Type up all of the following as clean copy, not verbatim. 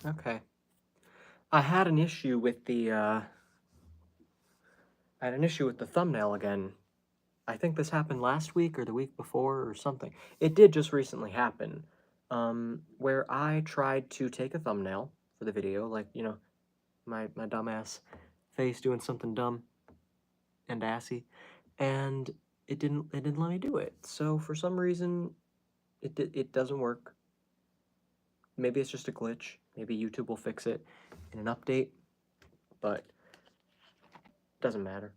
Okay. I had an issue with the thumbnail again. I think this happened last week or the week before or something. It did just recently happen. Where I tried to take a thumbnail for the video, like, my dumbass face doing something dumb and assy, and it didn't let me do it. So for some reason, it doesn't work. Maybe it's just a glitch. Maybe YouTube will fix it in an update, but doesn't matter.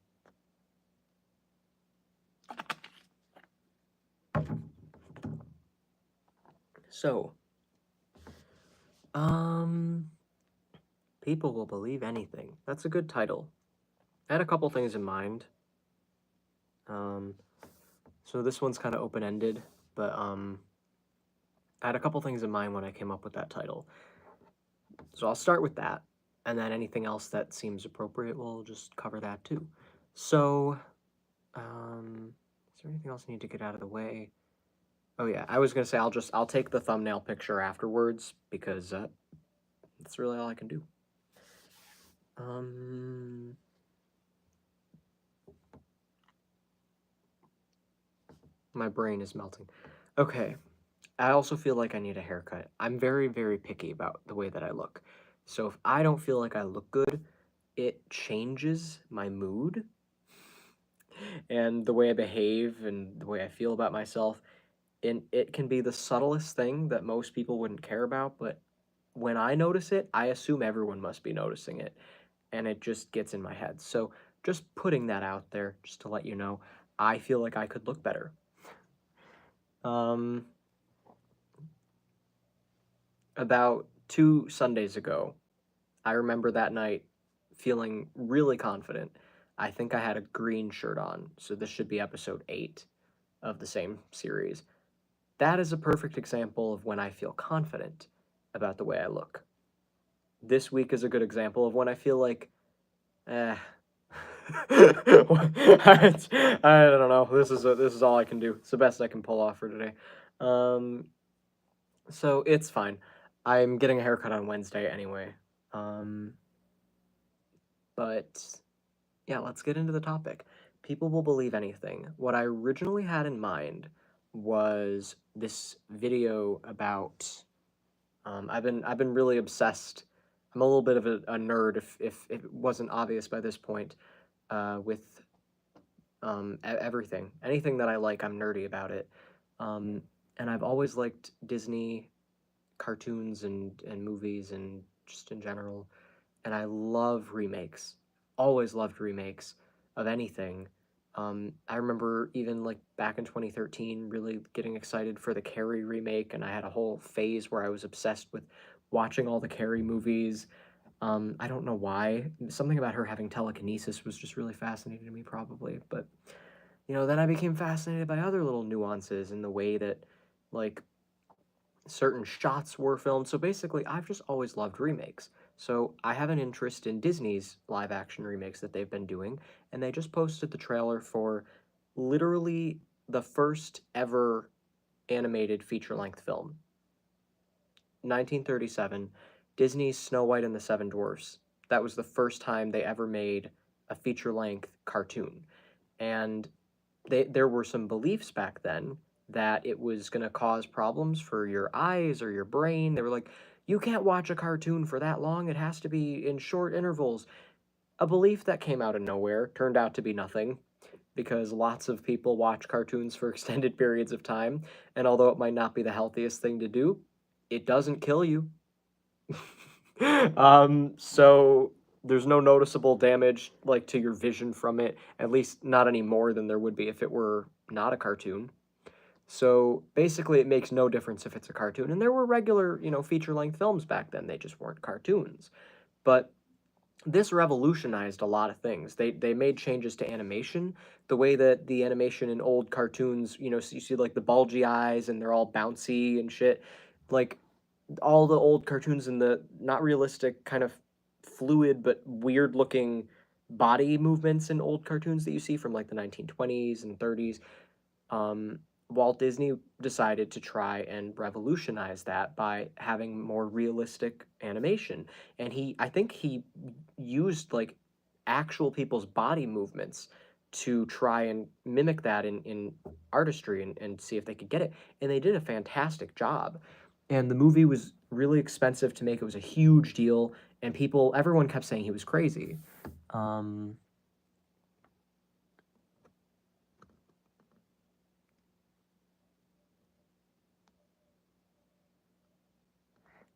So, people will believe anything. That's a good title. I had a couple things in mind. So this one's kind of open-ended, but I had a couple things in mind when I came up with that title. So I'll start with that, and then anything else that seems appropriate, we'll just cover that too. So, is there anything else I need to get out of the way? Oh yeah, I was gonna say I'll take the thumbnail picture afterwards because that's really all I can do. My brain is melting. Okay. I also feel like I need a haircut. I'm very, very picky about the way that I look. So if I don't feel like I look good, it changes my mood and the way I behave and the way I feel about myself. And it can be the subtlest thing that most people wouldn't care about, but when I notice it, I assume everyone must be noticing it, and it just gets in my head. So just putting that out there, just to let you know, I feel like I could look better. About 2 Sundays ago, I remember that night feeling really confident. I think I had a green shirt on, so this should be episode 8 of the same series. That is a perfect example of when I feel confident about the way I look. This week is a good example of when I feel like, eh. I don't know. This is all I can do. It's the best I can pull off for today. So it's fine. I'm getting a haircut on Wednesday anyway. But yeah, let's get into the topic. People will believe anything. What I originally had in mind was this video about. I've been really obsessed. I'm a little bit of a nerd, if it wasn't obvious by this point, with everything. Anything that I like, I'm nerdy about it. And I've always liked Disney cartoons and movies and just in general. And I love remakes. Always loved remakes of anything. I remember even like back in 2013 really getting excited for the Carrie remake, and I had a whole phase where I was obsessed with watching all the Carrie movies. I don't know why. Something about her having telekinesis was just really fascinating to me, probably. But, then I became fascinated by other little nuances in the way that, like, certain shots were filmed. So basically, I've just always loved remakes. So I have an interest in Disney's live action remakes that they've been doing, and they just posted the trailer for literally the first ever animated feature length film. 1937, Disney's Snow White and the Seven Dwarfs. That was the first time they ever made a feature length cartoon. And there were some beliefs back then that it was going to cause problems for your eyes or your brain. They were like, you can't watch a cartoon for that long. It has to be in short intervals. A belief that came out of nowhere turned out to be nothing because lots of people watch cartoons for extended periods of time. And although it might not be the healthiest thing to do, it doesn't kill you. So there's no noticeable damage like to your vision from it, at least not any more than there would be if it were not a cartoon. So basically it makes no difference if it's a cartoon. And there were regular, feature-length films back then. They just weren't cartoons. But this revolutionized a lot of things. They made changes to animation, the way that the animation in old cartoons, so you see like the bulgy eyes and they're all bouncy and shit. Like all the old cartoons and the not realistic kind of fluid but weird looking body movements in old cartoons that you see from like the 1920s and 30s. Walt Disney decided to try and revolutionize that by having more realistic animation. And I think he used like actual people's body movements to try and mimic that in artistry and see if they could get it. And they did a fantastic job. And the movie was really expensive to make. It was a huge deal. And everyone kept saying he was crazy. Um,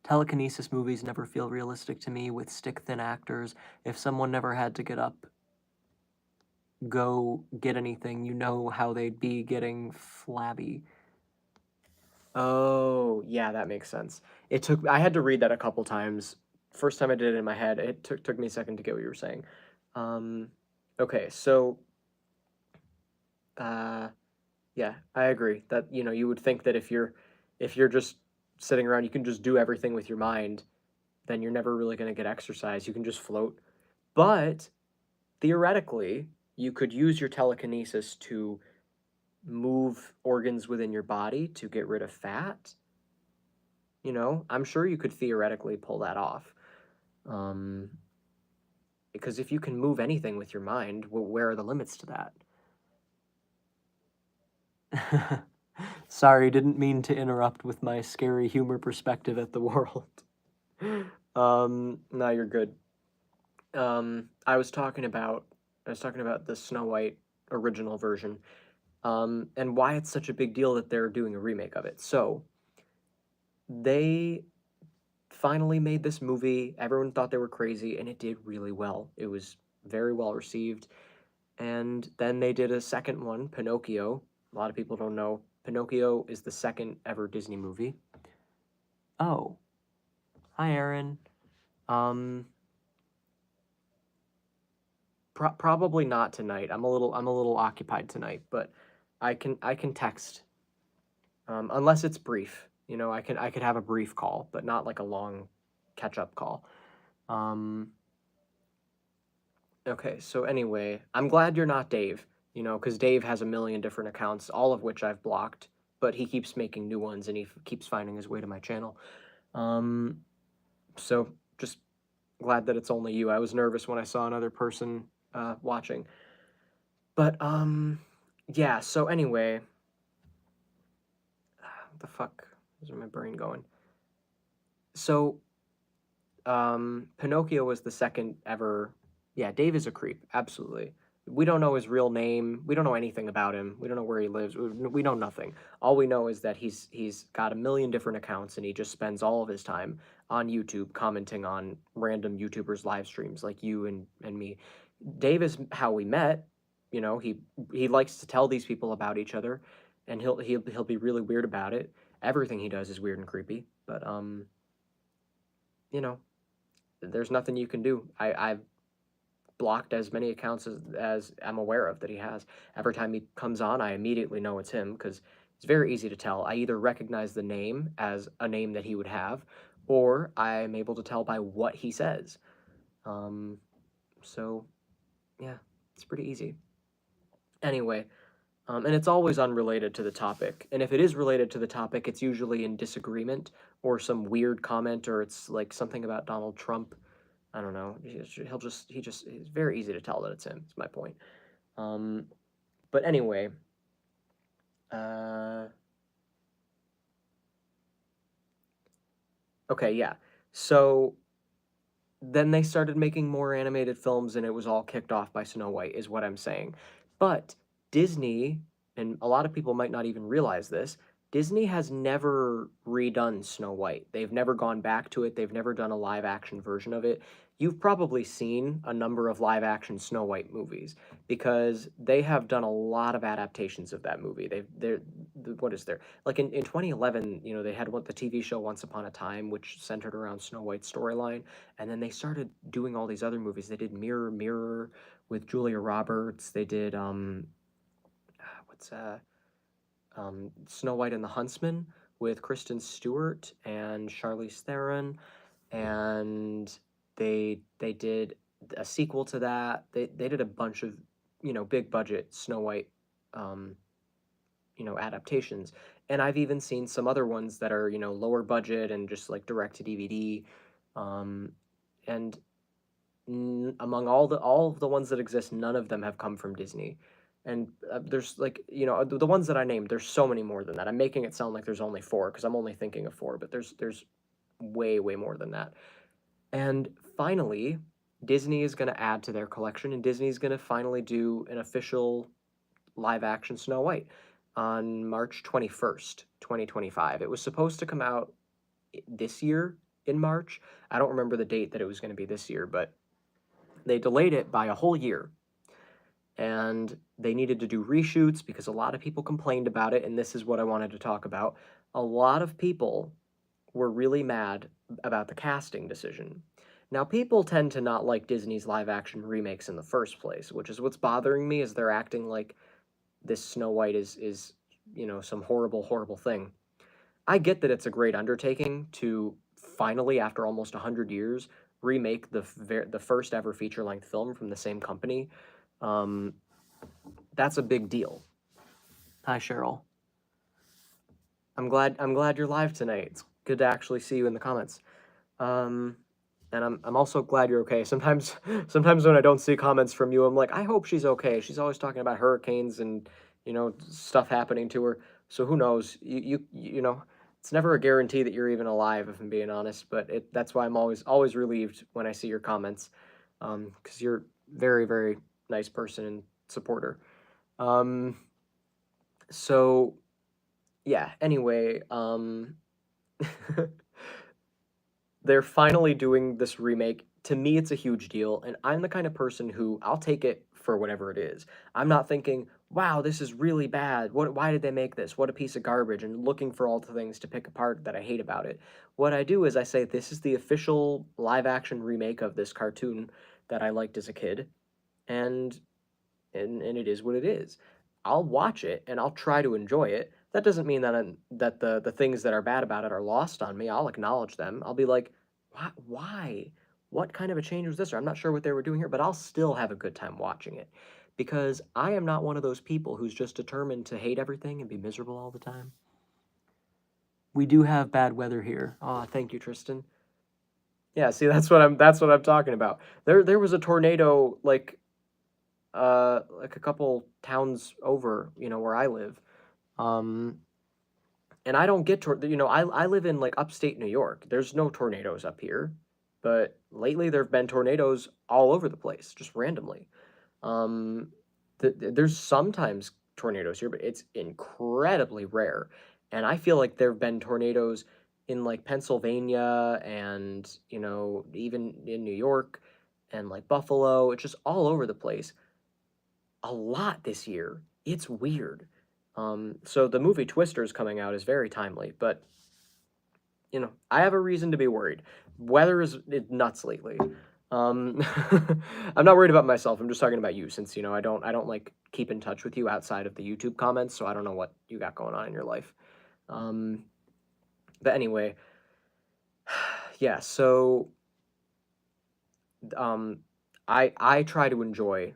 Telekinesis movies never feel realistic to me with stick thin actors. If someone never had to get up, go get anything, you know how they'd be getting flabby. Oh, yeah, that makes sense. I had to read that a couple times. First time I did it in my head, it took me a second to get what you were saying. Um, okay, so, uh, yeah, I agree that, you would think that if you're just sitting around, you can just do everything with your mind, then you're never really going to get exercise. You can just float. But theoretically, you could use your telekinesis to move organs within your body to get rid of fat. I'm sure you could theoretically pull that off. Um, because if you can move anything with your mind, where are the limits to that? Sorry, didn't mean to interrupt with my scary humor perspective at the world. No, you're good. I was talking about the Snow White original version, and why it's such a big deal that they're doing a remake of it. So they finally made this movie. Everyone thought they were crazy, and it did really well. It was very well received. And then they did a second one, Pinocchio. A lot of people don't know. Pinocchio is the second ever Disney movie. Oh, hi, Aaron. Um, probably not tonight. I'm a little occupied tonight, but I can text. Unless it's brief. I could have a brief call, but not like a long catch-up call. Um, okay, so anyway, I'm glad you're not Dave, because Dave has a million different accounts, all of which I've blocked, but he keeps making new ones and he keeps finding his way to my channel. Um, so just glad that it's only you. I was nervous when I saw another person watching. But yeah, so anyway, what the fuck? Where's my brain going? So Pinocchio was the second ever. Yeah, Dave is a creep, absolutely. We don't know his real name. We don't know anything about him. We don't know where he lives. We know nothing. All we know is that he's got a million different accounts and he just spends all of his time on YouTube commenting on random YouTubers' live streams like you and me. Dave is how we met. He likes to tell these people about each other, and he'll be really weird about it. Everything he does is weird and creepy, but you know, there's nothing you can do. I've blocked as many accounts as I'm aware of that he has. Every time he comes on, I immediately know it's him because it's very easy to tell. I either recognize the name as a name that he would have, or I'm able to tell by what he says. Um, so, yeah, it's pretty easy. Anyway, and it's always unrelated to the topic. And if it is related to the topic, it's usually in disagreement or some weird comment, or it's like something about Donald Trump. I don't know. It's very easy to tell that it's him. Is my point. Um, but anyway, uh, okay, yeah. So then they started making more animated films, and it was all kicked off by Snow White, is what I'm saying. But Disney, and a lot of people might not even realize this, Disney has never redone Snow White. They've never gone back to it. They've never done a live action version of it. You've probably seen a number of live action Snow White movies because they have done a lot of adaptations of that movie. What is there? Like in 2011, they had the TV show Once Upon a Time, which centered around Snow White's storyline. And then they started doing all these other movies. They did Mirror Mirror with Julia Roberts. They did what's Snow White and the Huntsman with Kristen Stewart and Charlize Theron, and they did a sequel to that. They did a bunch of big budget Snow White adaptations. And I've even seen some other ones that are, lower budget and just like direct to DVD. Um, and among all of the ones that exist, none of them have come from Disney. And there's like, the ones that I named, there's so many more than that. I'm making it sound like there's only four because I'm only thinking of four, but there's way, way more than that. And finally, Disney is going to add to their collection, and Disney is going to finally do an official live action Snow White on March 21st, 2025. It was supposed to come out this year in March. I don't remember the date that it was going to be this year, but they delayed it by a whole year. And they needed to do reshoots because a lot of people complained about it, and this is what I wanted to talk about. A lot of people were really mad about the casting decision. Now, people tend to not like Disney's live-action remakes in the first place, which is what's bothering me, is they're acting like this Snow White is some horrible, horrible thing. I get that it's a great undertaking to finally, after almost 100 years, remake the first ever feature-length film from the same company. That's a big deal. Hi, Cheryl. I'm glad you're live tonight. It's good to actually see you in the comments. And I'm also glad you're okay. Sometimes when I don't see comments from you, I'm like, I hope she's okay. She's always talking about hurricanes and stuff happening to her. So who knows? It's never a guarantee that you're even alive, if I'm being honest. But that's why I'm always relieved when I see your comments, because you're very, very nice person and supporter. So yeah. Anyway, they're finally doing this remake. To me, it's a huge deal, and I'm the kind of person who I'll take it for whatever it is. I'm not thinking, wow, this is really bad. Why did they make this? What a piece of garbage, and looking for all the things to pick apart that I hate about it. What I do is I say, this is the official live-action remake of this cartoon that I liked as a kid, and it is what it is. I'll watch it, and I'll try to enjoy it. That doesn't mean that the things that are bad about it are lost on me. I'll acknowledge them. I'll be like, why? What kind of a change was this? Or I'm not sure what they were doing here, but I'll still have a good time watching it. Because I am not one of those people who's just determined to hate everything and be miserable all the time. We do have bad weather here. Aw, thank you, Tristan. Yeah, see, that's what I'm talking about. There was a tornado like a couple towns over, where I live. And I don't get I live in like upstate New York. There's no tornadoes up here, but lately there've been tornadoes all over the place, just randomly. There's sometimes tornadoes here, but it's incredibly rare. And I feel like there've been tornadoes in like Pennsylvania and, even in New York and like Buffalo. It's just all over the place. A lot this year. It's weird. So the movie Twisters coming out is very timely, but I have a reason to be worried. Weather is nuts lately. I'm not worried about myself. I'm just talking about you, since I don't like keep in touch with you outside of the YouTube comments, so I don't know what you got going on in your life. But anyway, yeah. So I try to enjoy.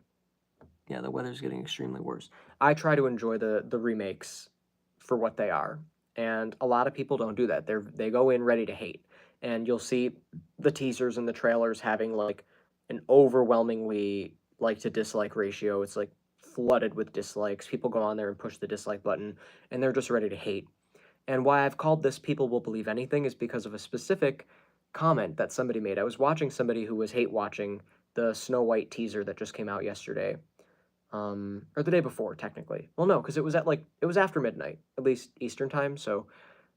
Yeah, the weather's getting extremely worse. I try to enjoy the remakes for what they are, and a lot of people don't do that. They go in ready to hate, and you'll see the teasers and the trailers having like an overwhelmingly like to dislike ratio. It's like flooded with dislikes. People go on there and push the dislike button, and they're just ready to hate. And why I've called this "People Will Believe Anything" is because of a specific comment that somebody made. I was watching somebody who was hate watching the Snow White teaser that just came out yesterday. Or the day before, technically. Well, no, because it was after midnight, at least Eastern time, so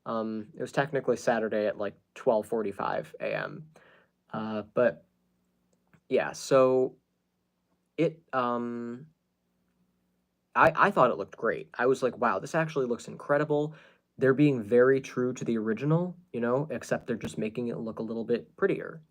it was technically Saturday at like 12:45 a.m. But yeah, so it I thought it looked great. I was like, wow, this actually looks incredible. They're being very true to the original, except they're just making it look a little bit prettier.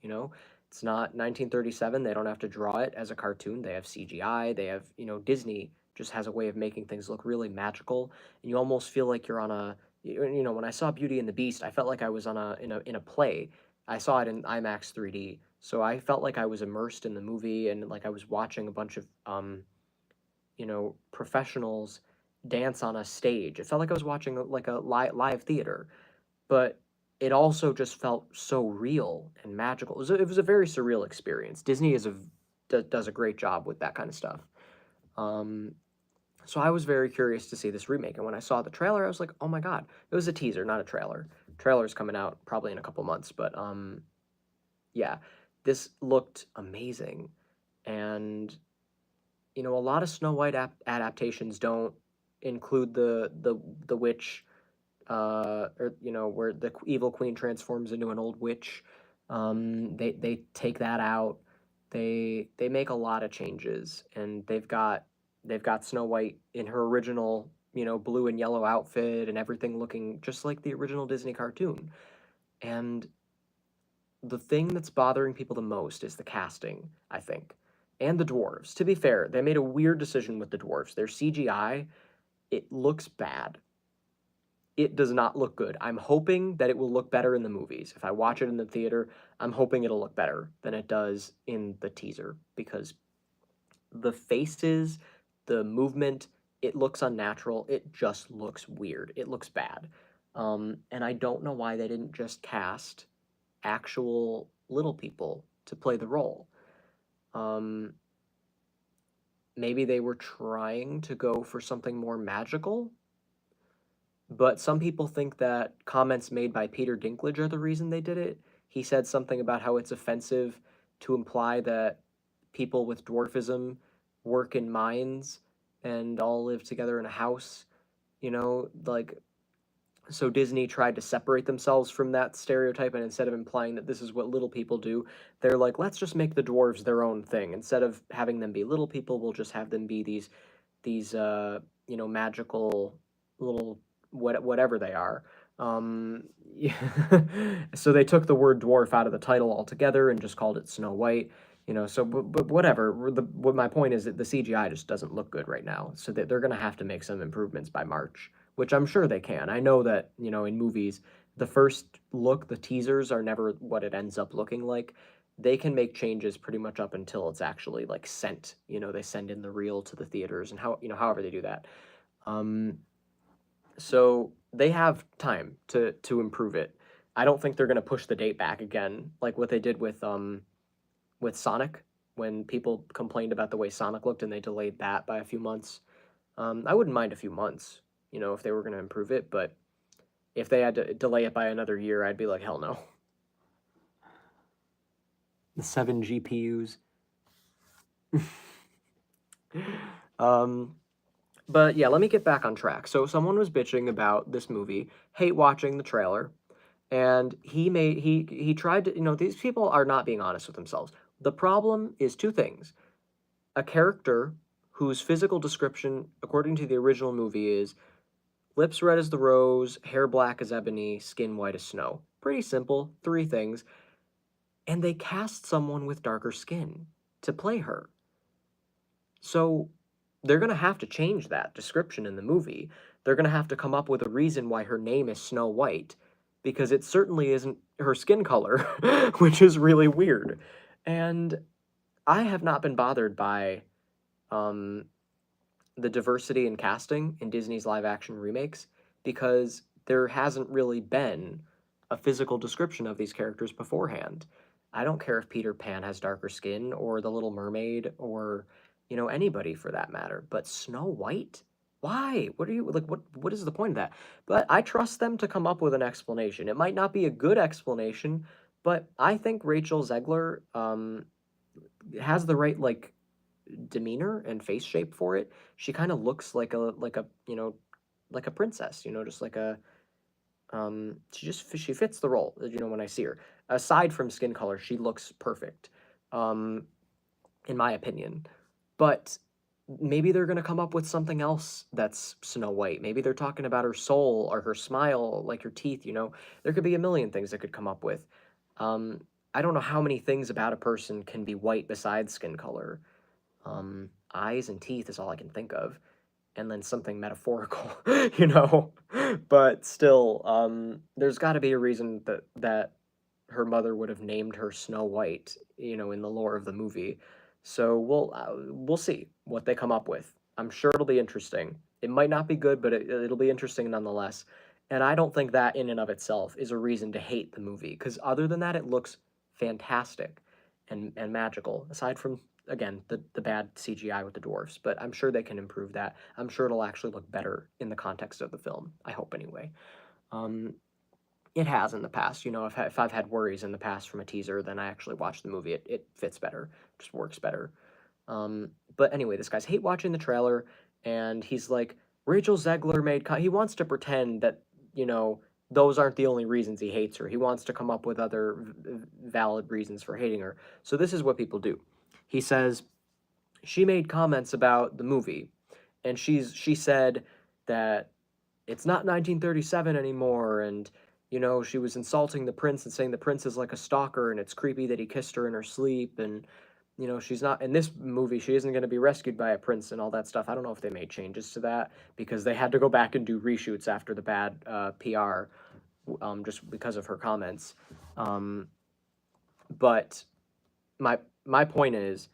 It's not 1937. They don't have to draw it as a cartoon. They have CGI. They have, Disney just has a way of making things look really magical. And you almost feel like you're on when I saw Beauty and the Beast, I felt like I was in a play. I saw it in IMAX 3D. So I felt like I was immersed in the movie and like I was watching a bunch of, professionals dance on a stage. It felt like I was watching like a live theater, but it also just felt so real and magical. It was a very surreal experience. Disney does a great job with that kind of stuff. Um, so I was very curious to see this remake, and when I saw the trailer, I was like, "Oh my god!" It was a teaser, not a trailer. Trailer's coming out probably in a couple months, but yeah, this looked amazing, and a lot of Snow White adaptations don't include the witch, or where the evil queen transforms into an old witch. They take that out. They make a lot of changes, and they've got Snow White in her original, blue and yellow outfit and everything looking just like the original Disney cartoon. And the thing that's bothering people the most is the casting, I think, and the dwarves. To be fair, they made a weird decision with the dwarves. Their CGI, it looks bad. It does not look good. I'm hoping that it will look better in the movies. If I watch it in the theater, I'm hoping it'll look better than it does in the teaser, because the faces, the movement, it looks unnatural. It just looks weird. It looks bad. And I don't know why they didn't just cast actual little people to play the role. Um, Maybe they were trying to go for something more magical, but some people think that comments made by Peter Dinklage are the reason they did it. He said something about how it's offensive to imply that people with dwarfism work in mines and all live together in a house. Like, so Disney tried to separate themselves from that stereotype, and instead of implying that this is what little people do, they're like, let's just make the dwarves their own thing. Instead of having them be little people, we'll just have them be these magical little whatever they are. Yeah. So they took the word dwarf out of the title altogether and just called it Snow White. So but whatever. What my point is that the CGI just doesn't look good right now. So that they're gonna have to make some improvements by March, which I'm sure they can. I know that in movies, the first look, the teasers are never what it ends up looking like. They can make changes pretty much up until it's actually like sent. They send in the reel to the theaters, and however they do that. Um, so they have time to improve it. I don't think they're gonna push the date back again, like what they did with Sonic, when people complained about the way Sonic looked and they delayed that by a few months. I wouldn't mind a few months, if they were gonna improve it, but if they had to delay it by another year, I'd be like, hell no. The 7 GPUs. um, But yeah, let me get back on track. So someone was bitching about this movie, hate watching the trailer, and he tried to, these people are not being honest with themselves. The problem is two things. A character whose physical description, according to the original movie, is lips red as the rose, hair black as ebony, skin white as snow. Pretty simple, three things. And they cast someone with darker skin to play her. So they're going to have to change that description in the movie. They're going to have to come up with a reason why her name is Snow White, because it certainly isn't her skin color, which is really weird. And I have not been bothered by um, the diversity in casting in Disney's live action remakes, because there hasn't really been a physical description of these characters beforehand. I don't care if Peter Pan has darker skin or the Little Mermaid or anybody for that matter, but Snow White? Why? What are you like what is the point of that? But I trust them to come up with an explanation. It might not be a good explanation, but I think Rachel Zegler has the right like demeanor and face shape for it. She kind of looks like a princess, just like a she fits the role, when I see her. Aside from skin color, she looks perfect. Um in my opinion. But maybe they're going to come up with something else that's Snow White. Maybe they're talking about her soul or her smile, like her teeth. There could be a million things they could come up with. Um, I don't know how many things about a person can be white besides skin color. Eyes and teeth is all I can think of. And then something metaphorical, you know? But still, there's got to be a reason that her mother would have named her Snow White, in the lore of the movie. So we'll see what they come up with. I'm sure it'll be interesting. It might not be good, but it'll be interesting nonetheless. And I don't think that in and of itself is a reason to hate the movie, because other than that, it looks fantastic and magical, aside from, again, the bad CGI with the dwarfs. But I'm sure they can improve that. I'm sure it'll actually look better in the context of the film. I hope, anyway. Um, it has in the past. You know, if I've had worries in the past from a teaser, then I actually watch the movie. It fits better, just works better. But anyway, this guy's hate watching the trailer, and he's like, Rachel Zegler he wants to pretend that, you know, those aren't the only reasons he hates her. He wants to come up with other valid reasons for hating her. So this is what people do. He says, she made comments about the movie, and she said that it's not 1937 anymore, and you know, she was insulting the prince and saying the prince is like a stalker, and it's creepy that he kissed her in her sleep, and you know, she's not in this movie, she isn't going to be rescued by a prince and all that stuff. I don't know if they made changes to that because they had to go back and do reshoots after the bad PR, just because of her comments. But my point is,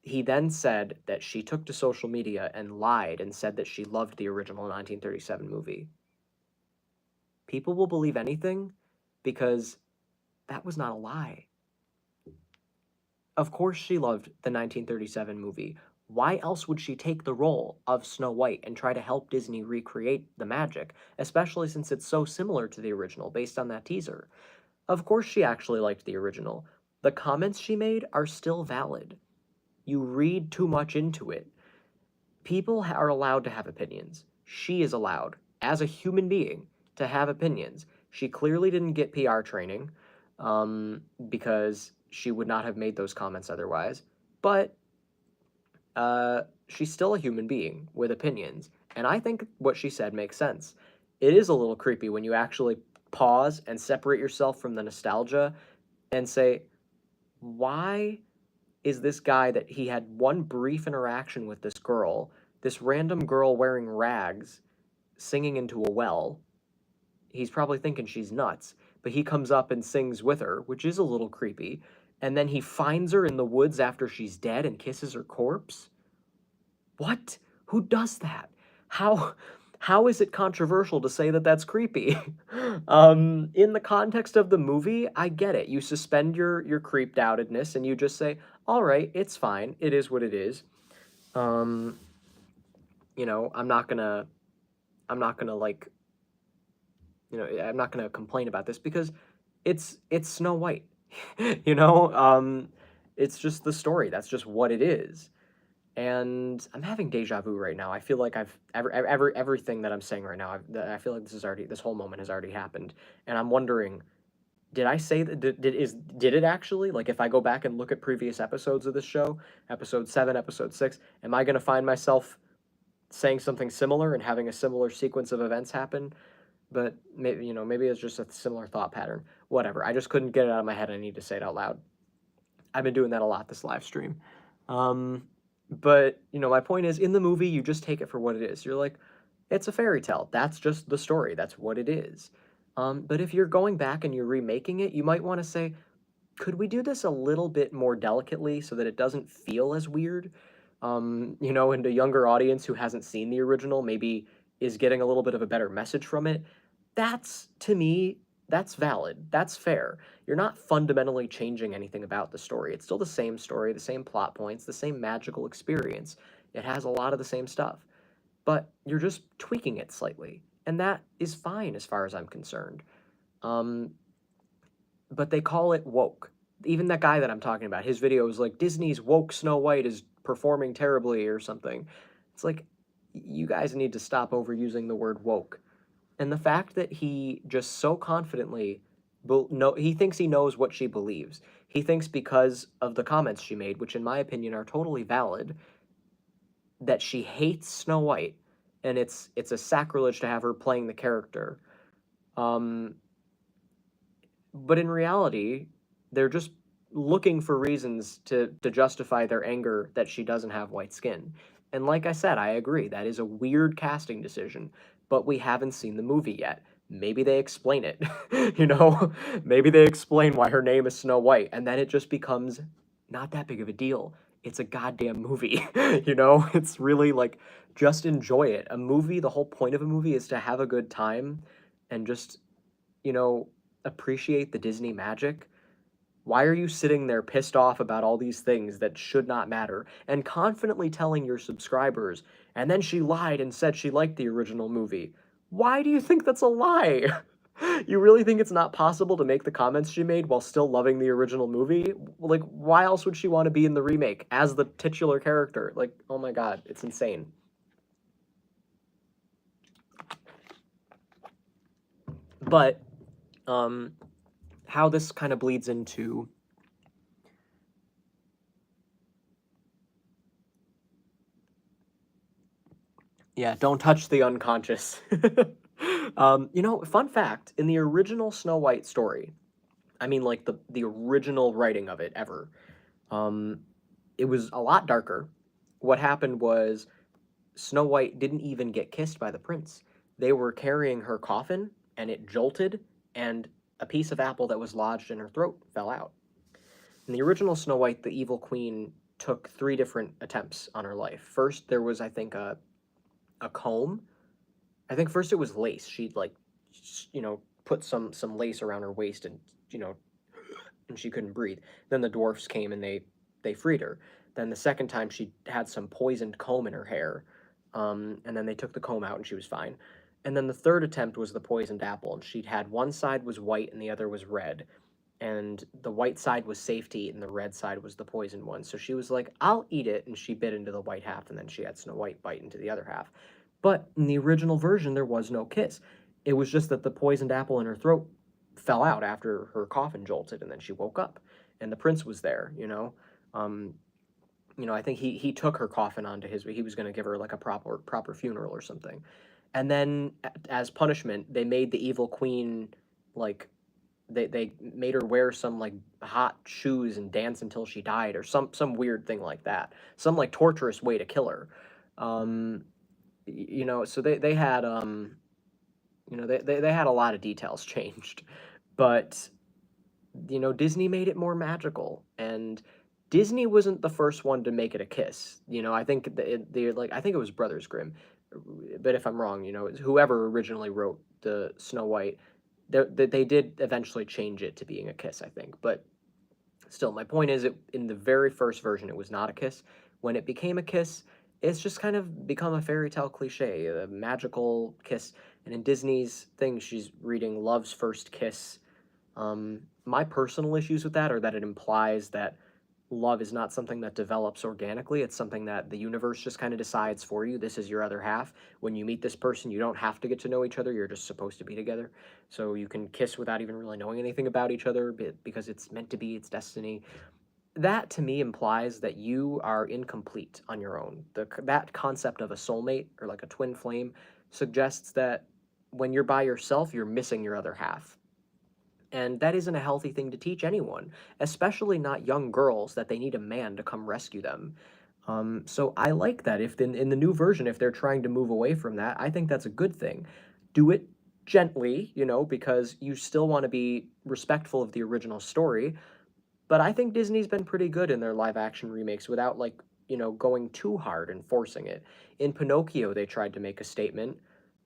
he then said that she took to social media and lied and said that she loved the original 1937 movie. People will believe anything because that was not a lie. Of course she loved the 1937 movie. Why else would she take the role of Snow White and try to help Disney recreate the magic, especially since it's so similar to the original based on that teaser? Of course she actually liked the original. The comments she made are still valid. You read too much into it. People are allowed to have opinions. She is allowed, as a human being, to have opinions. She clearly didn't get PR training, because she would not have made those comments otherwise. But she's still a human being with opinions. And I think what she said makes sense. It is a little creepy when you actually pause and separate yourself from the nostalgia and say, why is this guy that he had one brief interaction with this random girl wearing rags, singing into a well? He's probably thinking she's nuts, but he comes up and sings with her, which is a little creepy. And then he finds her in the woods after she's dead and kisses her corpse? What? Who does that? How is it controversial to say that that's creepy? In the context of the movie, I get it. You suspend your creeped outedness and you just say, all right, it's fine. It is what it is. You know, I'm not gonna like, you know, I'm not gonna complain about this because it's Snow White. You know, it's just the story. That's just what it is. And I'm having deja vu right now. I feel like everything that I'm saying right now, I feel like this whole moment has already happened. And I'm wondering, did I say that, did it actually? Like, if I go back and look at previous episodes of this show, episode 7, episode 6, am I gonna find myself saying something similar and having a similar sequence of events happen? But maybe, you know, maybe it's just a similar thought pattern. Whatever. I just couldn't get it out of my head. I need to say it out loud. I've been doing that a lot this live stream. But, you know, my point is, in the movie, you just take it for what it is. You're like, it's a fairy tale. That's just the story. That's what it is. But if you're going back and you're remaking it, you might want to say, could we do this a little bit more delicately so that it doesn't feel as weird? You know, and a younger audience who hasn't seen the original maybe is getting a little bit of a better message from it. That's, to me, that's valid. That's fair. You're not fundamentally changing anything about the story. It's still the same story, the same plot points, the same magical experience. It has a lot of the same stuff. But you're just tweaking it slightly. And that is fine as far as I'm concerned. But they call it woke. Even that guy that I'm talking about, his video was like, Disney's woke Snow White is performing terribly or something. It's like, you guys need to stop overusing the word woke. And the fact that he just so confidently, he thinks he knows what she believes. He thinks because of the comments she made, which in my opinion are totally valid, that she hates Snow White, and it's a sacrilege to have her playing the character. But in reality, they're just looking for reasons to justify their anger that she doesn't have white skin. And like I said, I agree, that is a weird casting decision, but we haven't seen the movie yet. Maybe they explain it, you know? Maybe they explain why her name is Snow White, and then it just becomes not that big of a deal. It's a goddamn movie, you know? It's really like just enjoy it. A movie, the whole point of a movie is to have a good time and just, you know, appreciate the Disney magic. Why are you sitting there pissed off about all these things that should not matter and confidently telling your subscribers, and then she lied and said she liked the original movie? Why do you think that's a lie? You really think it's not possible to make the comments she made while still loving the original movie? Like, why else would she want to be in the remake as the titular character? Like, oh my god, it's insane. But, how this kind of bleeds into yeah, don't touch the unconscious. You know, fun fact, in the original Snow White story, I mean like the original writing of it ever, um, it was a lot darker. What happened was Snow White didn't even get kissed by the prince. They were carrying her coffin and it jolted and a piece of apple that was lodged in her throat fell out. In the original Snow White, the evil queen took 3 different attempts on her life. First, there was, I think, a comb. I think first it was lace. She'd like, put some lace around her waist, and and she couldn't breathe. Then the dwarfs came and they freed her. Then the second time she had some poisoned comb in her hair, and then they took the comb out and she was fine. And then the third attempt was the poisoned apple, and she'd had one side was white and the other was red, and the white side was safe to eat and the red side was the poisoned one. So she was like, I'll eat it, and she bit into the white half, and then she had Snow White bite into the other half. But in the original version, there was no kiss. It was just that the poisoned apple in her throat fell out after her coffin jolted, and then she woke up, and the prince was there. Um, I think he took her coffin onto his. He was going to give her like a proper funeral or something, and then as punishment, they made the evil queen like they made her wear some like hot shoes and dance until she died or some weird thing like that, some like torturous way to kill her. um so they had they had a lot of details changed, but Disney made it more magical, and Disney wasn't the first one to make it a kiss. I think they like I think it was Brothers Grimm, but if I'm wrong, whoever originally wrote the Snow White, they did eventually change it to being a kiss, I think. But still, my point is, in the very first version, it was not a kiss. When it became a kiss, it's just kind of become a fairy tale cliche, a magical kiss. And in Disney's thing, she's reading Love's First Kiss. My personal issues with that are that it implies that love is not something that develops organically. It's something that the universe just kind of decides for you. This is your other half. When you meet this person, you don't have to get to know each other. You're just supposed to be together. So you can kiss without even really knowing anything about each other because it's meant to be, it's destiny. That to me implies that you are incomplete on your own. That concept of a soulmate or like a twin flame suggests that when you're by yourself, you're missing your other half. And that isn't a healthy thing to teach anyone, especially not young girls, that they need a man to come rescue them. So I like that. If in the new version, if they're trying to move away from that, I think that's a good thing. Do it gently, because you still want to be respectful of the original story. But I think Disney's been pretty good in their live action remakes without, like, going too hard and forcing it. In Pinocchio, they tried to make a statement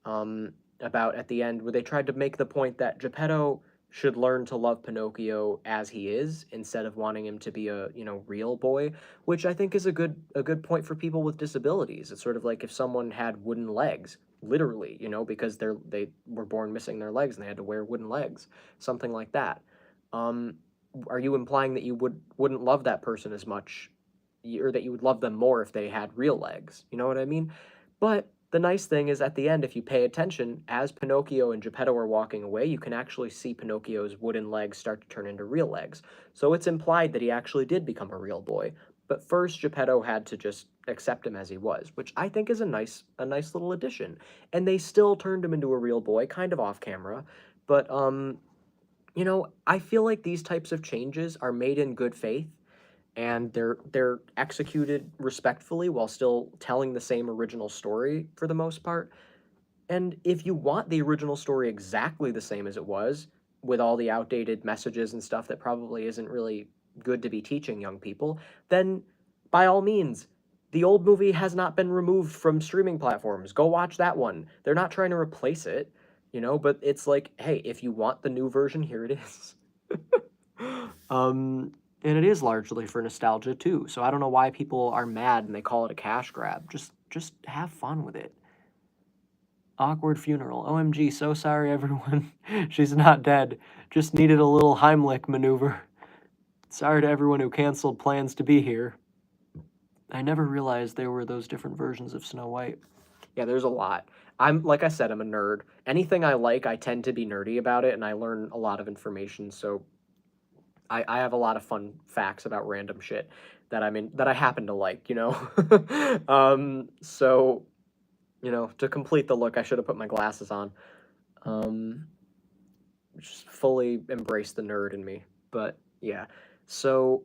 about at the end, where they tried to make the point that Geppetto should learn to love Pinocchio as he is instead of wanting him to be a, real boy, which I think is a good point for people with disabilities. It's sort of like if someone had wooden legs, literally, because they were born missing their legs and they had to wear wooden legs, something like that. Um, are you implying that you wouldn't love that person as much, or that you would love them more if they had real legs? You know what I mean? But the nice thing is, at the end, if you pay attention, as Pinocchio and Geppetto are walking away, you can actually see Pinocchio's wooden legs start to turn into real legs. So it's implied that he actually did become a real boy. But first, Geppetto had to just accept him as he was, which I think is a nice little addition. And they still turned him into a real boy, kind of off camera. But I feel like these types of changes are made in good faith, and they're executed respectfully while still telling the same original story for the most part. And if you want the original story exactly the same as it was, with all the outdated messages and stuff that probably isn't really good to be teaching young people, then by all means, The old movie has not been removed from streaming platforms. Go watch that one. They're not trying to replace it, but it's like, hey, if you want the new version, here it is. And it is largely for nostalgia too. So I don't know why people are mad and they call it a cash grab. Just have fun with it. Awkward funeral. OMG, so sorry everyone. She's not dead. Just needed a little Heimlich maneuver. Sorry to everyone who canceled plans to be here. I never realized there were those different versions of Snow White. Yeah, there's a lot. Like I said, I'm a nerd. Anything I like, I tend to be nerdy about it, and I learn a lot of information. So I have a lot of fun facts about random shit that I happen to like. So to complete the look, I should have put my glasses on. Just fully embrace the nerd in me. But yeah, so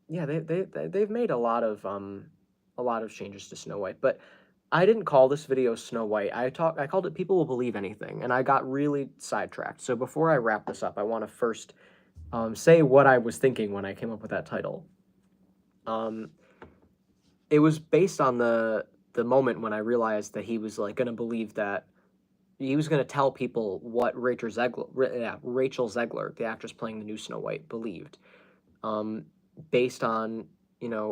yeah, they've made a lot of changes to Snow White, but I didn't call this video Snow White. I called it People Will Believe Anything, and I got really sidetracked. So before I wrap this up, I want to first say what I was thinking when I came up with that title. It was based on the moment when I realized that he was like gonna believe that he was gonna tell people what Rachel Zegler, the actress playing the new Snow White, believed, based on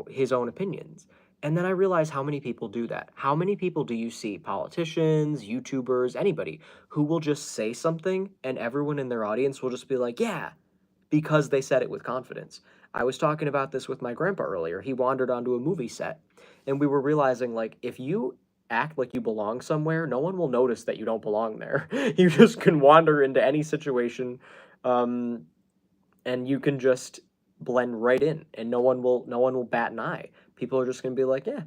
his own opinions. And then I realized how many people do that. How many people do you see, politicians, YouTubers, anybody, who will just say something and everyone in their audience will just be like, yeah, because they said it with confidence. I was talking about this with my grandpa earlier. He wandered onto a movie set, and we were realizing, like, if you act like you belong somewhere, no one will notice that you don't belong there. You just can wander into any situation, and you can just blend right in, and no one will bat an eye. People are just gonna be like, yeah,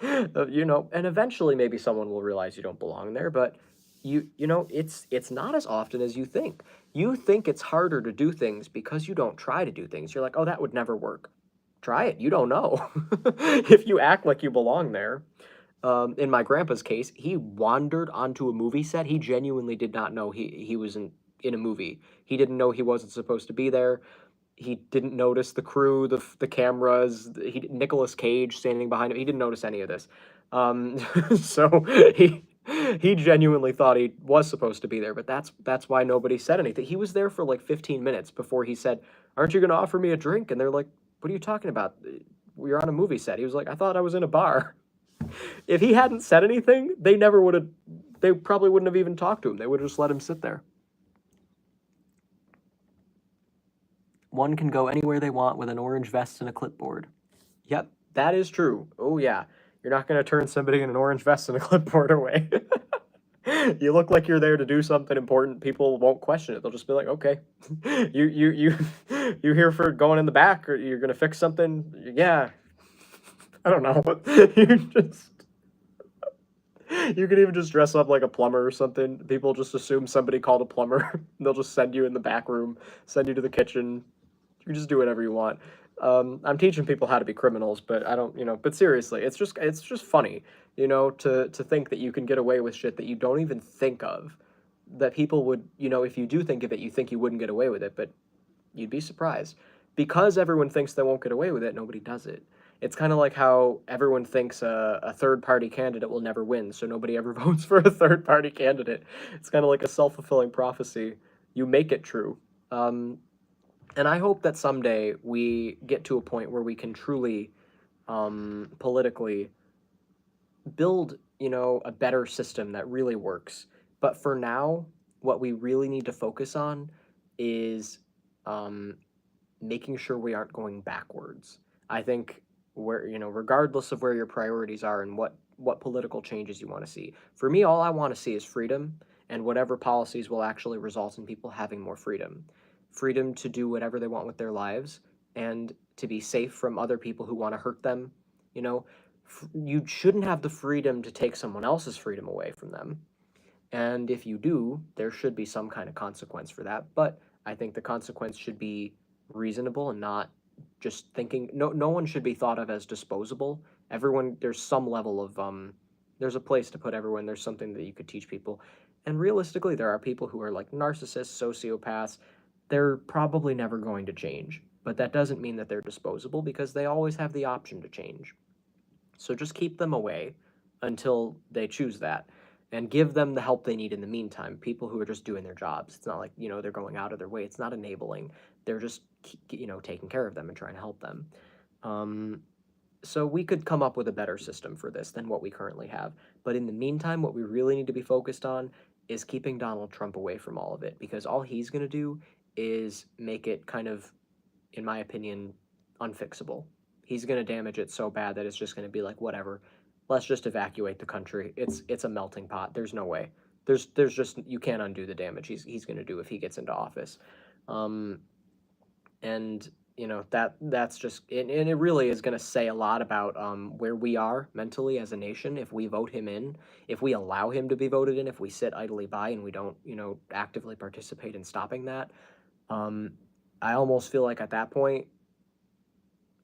and eventually maybe someone will realize you don't belong there, but it's not as often as you think. You think it's harder to do things because you don't try to do things. You're like, oh, that would never work. Try it. You don't know. If you act like you belong there. In my grandpa's case, he wandered onto a movie set. He genuinely did not know he was in a movie. He didn't know he wasn't supposed to be there. He didn't notice the crew, the cameras, Nicolas Cage standing behind him. He didn't notice any of this. So he genuinely thought he was supposed to be there, but that's why nobody said anything. He was there for like 15 minutes before he said, "Aren't you going to offer me a drink?" And they're like, "What are you talking about? We're on a movie set." He was like, "I thought I was in a bar." If he hadn't said anything, they probably wouldn't have even talked to him. They would have just let him sit there. One can go anywhere they want with an orange vest and a clipboard. Yep, that is true. Oh yeah, you're not going to turn somebody in an orange vest and a clipboard away. You look like you're there to do something important. People won't question it. They'll just be like, "Okay, you here for going in the back, or you're gonna fix something?" Yeah, I don't know. You can even just dress up like a plumber or something. People just assume somebody called a plumber. They'll just send you in the back room, send you to the kitchen. You can just do whatever you want. I'm teaching people how to be criminals, but I don't, but seriously, it's just funny, to think that you can get away with shit that you don't even think of. That people would, if you do think of it, you think you wouldn't get away with it, but you'd be surprised. Because everyone thinks they won't get away with it, nobody does it. It's kind of like how everyone thinks a third-party candidate will never win, so nobody ever votes for a third-party candidate. It's kind of like a self-fulfilling prophecy. You make it true. And I hope that someday we get to a point where we can truly, politically build, a better system that really works. But for now, what we really need to focus on is making sure we aren't going backwards. I think regardless of where your priorities are and what political changes you want to see. For me, all I want to see is freedom and whatever policies will actually result in people having more freedom. Freedom to do whatever they want with their lives and to be safe from other people who want to hurt them. You shouldn't have the freedom to take someone else's freedom away from them. And if you do, there should be some kind of consequence for that. But I think the consequence should be reasonable and not just thinking. No one should be thought of as disposable. Everyone, there's some level of there's a place to put everyone. There's something that you could teach people. And realistically, there are people who are like narcissists, sociopaths. They're probably never going to change. but that doesn't mean that they're disposable because they always have the option to change. So just keep them away until they choose that and give them the help they need in the meantime. People who are just doing their jobs. It's not like, they're going out of their way. It's not enabling. They're just, taking care of them and trying to help them. Um, so we could come up with a better system for this than what we currently have. But in the meantime, what we really need to be focused on is keeping Donald Trump away from all of it, because all he's going to do is make it kind of, in my opinion, unfixable. He's going to damage it so bad that it's just going to be like, whatever, let's just evacuate the country. It's a melting pot. There's no way. There's just, you can't undo the damage he's going to do if he gets into office. And that's just and it really is going to say a lot about where we are mentally as a nation if we vote him in, if we allow him to be voted in, if we sit idly by and we don't actively participate in stopping that. I almost feel like at that point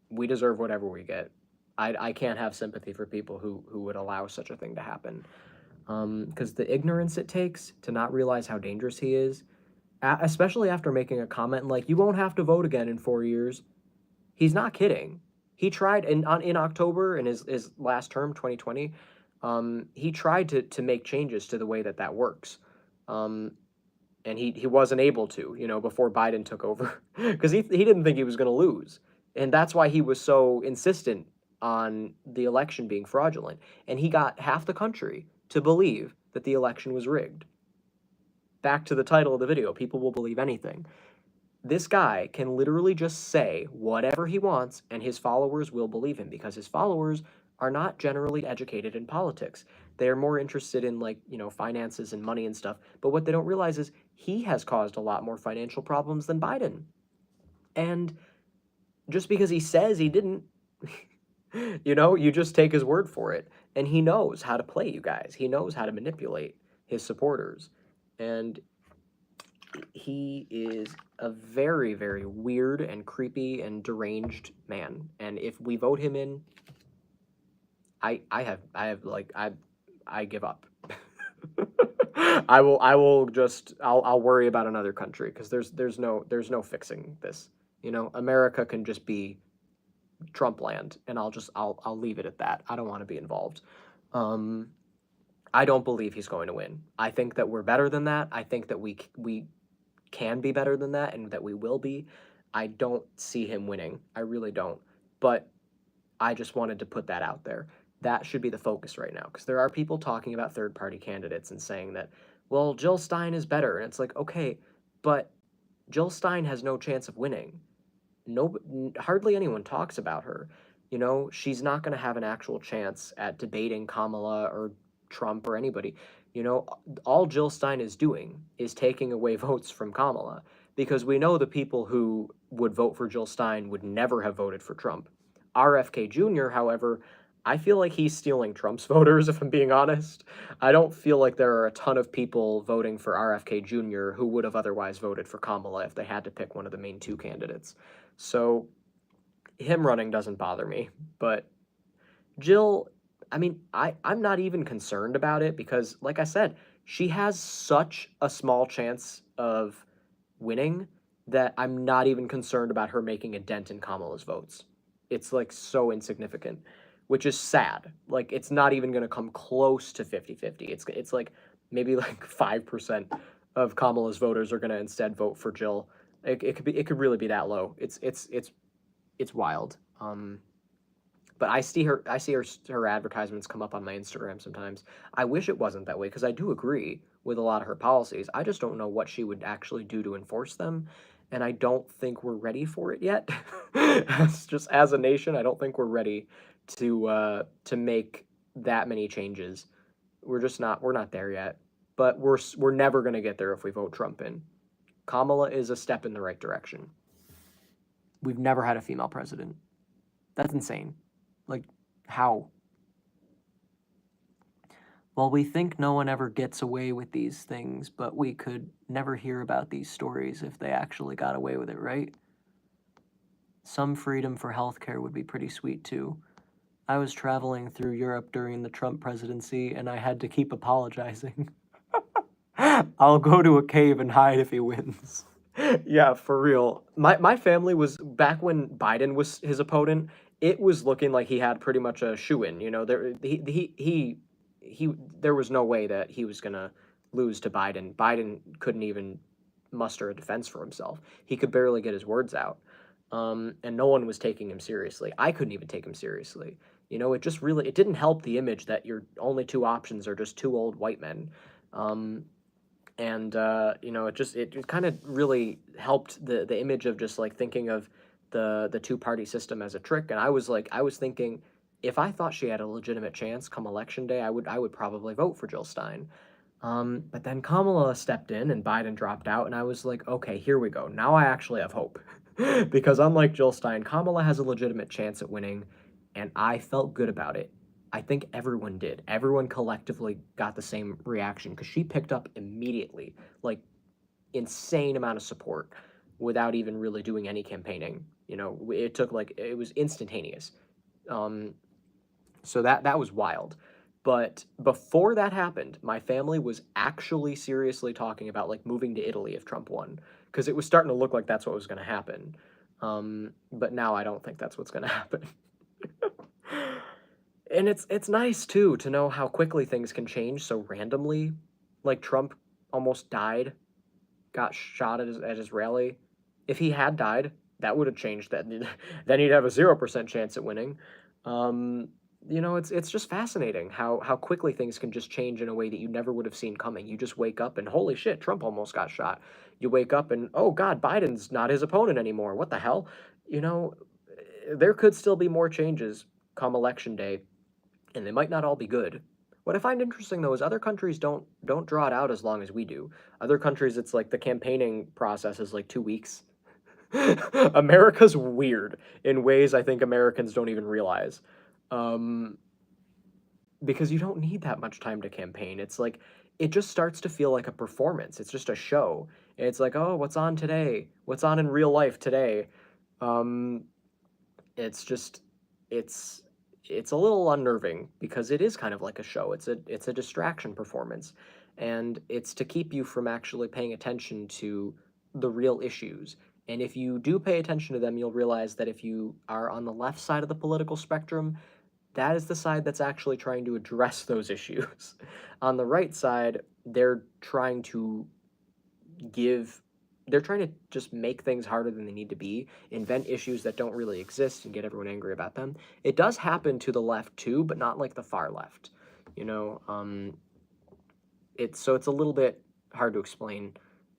we deserve whatever we get. I can't have sympathy for people who would allow such a thing to happen, because the ignorance it takes to not realize how dangerous he is, especially after making a comment like, you won't have to vote again in 4 years. He's not kidding. He tried in October in his last term, 2020. He tried to make changes to the way that works, and he wasn't able to, before Biden took over, because he didn't think he was going to lose, and that's why he was so insistent on the election being fraudulent, and he got half the country to believe that the election was rigged. Back to the title of the video, people will believe anything. This guy can literally just say whatever he wants and his followers will believe him, because his followers are not generally educated in politics. They are more interested in finances and money and stuff. But what they don't realize is he has caused a lot more financial problems than Biden. And just because he says he didn't, you just take his word for it. And he knows how to play you guys. He knows how to manipulate his supporters. And he is a very, very weird and creepy and deranged man. And if we vote him in, I give up. I'll worry about another country, because there's no fixing this. America can just be Trump land, and I'll leave it at that. I don't want to be involved. I don't believe he's going to win. I think that we're better than that. I think that we can be better than that, and that we will be. I don't see him winning. I really don't. But I just wanted to put that out there. That should be the focus right now, because there are people talking about third-party candidates and saying that, well, Jill Stein is better. And it's like, okay, but Jill Stein has no chance of winning. Hardly anyone talks about her. She's not going to have an actual chance at debating Kamala or Trump or anybody. All Jill Stein is doing is taking away votes from Kamala, because we know the people who would vote for Jill Stein would never have voted for Trump. RFK Jr., however, I feel like he's stealing Trump's voters, if I'm being honest. I don't feel like there are a ton of people voting for RFK Jr. who would have otherwise voted for Kamala if they had to pick one of the main two candidates. So him running doesn't bother me, but Jill, I mean, I'm not even concerned about it, because, like I said, she has such a small chance of winning that I'm not even concerned about her making a dent in Kamala's votes. It's so insignificant, which is sad. It's not even going to come close to 50-50. It's maybe 5% of Kamala's voters are going to instead vote for Jill. It could really be that low. It's wild. But I see her advertisements come up on my Instagram sometimes. I wish it wasn't that way, because I do agree with a lot of her policies. I just don't know what she would actually do to enforce them, and I don't think we're ready for it yet. Just as a nation, I don't think we're ready to make that many changes. We're not there yet. But we're never going to get there if we vote Trump in. Kamala is a step in the right direction. We've never had a female president. That's insane. How? Well, we think no one ever gets away with these things, but we could never hear about these stories if they actually got away with it, right? Some freedom for healthcare would be pretty sweet, too. I was traveling through Europe during the Trump presidency, and I had to keep apologizing. I'll go to a cave and hide if he wins. Yeah, for real. My family was back when Biden was his opponent, it was looking like he had pretty much a shoe-in, you know, he there was no way that he was gonna lose to Biden. Biden couldn't even muster a defense for himself. He could barely get his words out. And no one was taking him seriously. I couldn't even take him seriously. You know, it just really it didn't help the image that your only two options are just two old white men. Um, and you know, it kind of really helped the image of just like thinking of the two-party system as a trick. And I was thinking, if I thought she had a legitimate chance come election day, I would probably vote for Jill Stein. But then Kamala stepped in and Biden dropped out, and I was like, okay, here we go. Now I actually have hope. Because unlike Jill Stein, Kamala has a legitimate chance at winning, and I felt good about it. I think everyone did. Everyone collectively got the same reaction because she picked up immediately, like insane amount of support without even really doing any campaigning. You know, it took like it was instantaneous. Um, so that was wild. But before that happened, my family was actually seriously talking about like moving to Italy if Trump won, because it was starting to look like that's what was going to happen. But now I don't think that's what's going to happen. And it's nice too to know how quickly things can change so randomly. Like Trump almost died, got shot at his rally. If he had died, that would have changed that. Then he'd have a 0% chance at winning. Um, you know, it's just fascinating how quickly things can just change in a way that you never would have seen coming. You just wake up and holy shit, Trump almost got shot. You wake up and oh God, Biden's not his opponent anymore. What the hell? You know, there could still be more changes come election day, and they might not all be good. What I find interesting though is other countries don't draw it out as long as we do. Other countries, it's like the campaigning process is like 2 weeks. America's weird in ways I think Americans don't even realize. Um, because you don't need that much time to campaign. It's like it just starts to feel like a performance. It's just a show. It's like, oh, what's on today? What's on in real life today? Um, it's just it's it's a little unnerving because it is kind of like a show. It's a distraction performance, and it's to keep you from actually paying attention to the real issues. And if you do pay attention to them, you'll realize that if you are on the left side of the political spectrum, that is the side that's actually trying to address those issues. On the right side, give they're trying to just make things harder than they need to be, invent issues that don't really exist and get everyone angry about them. It does happen to the left too, but not like the far left. You know, it's a little bit hard to explain.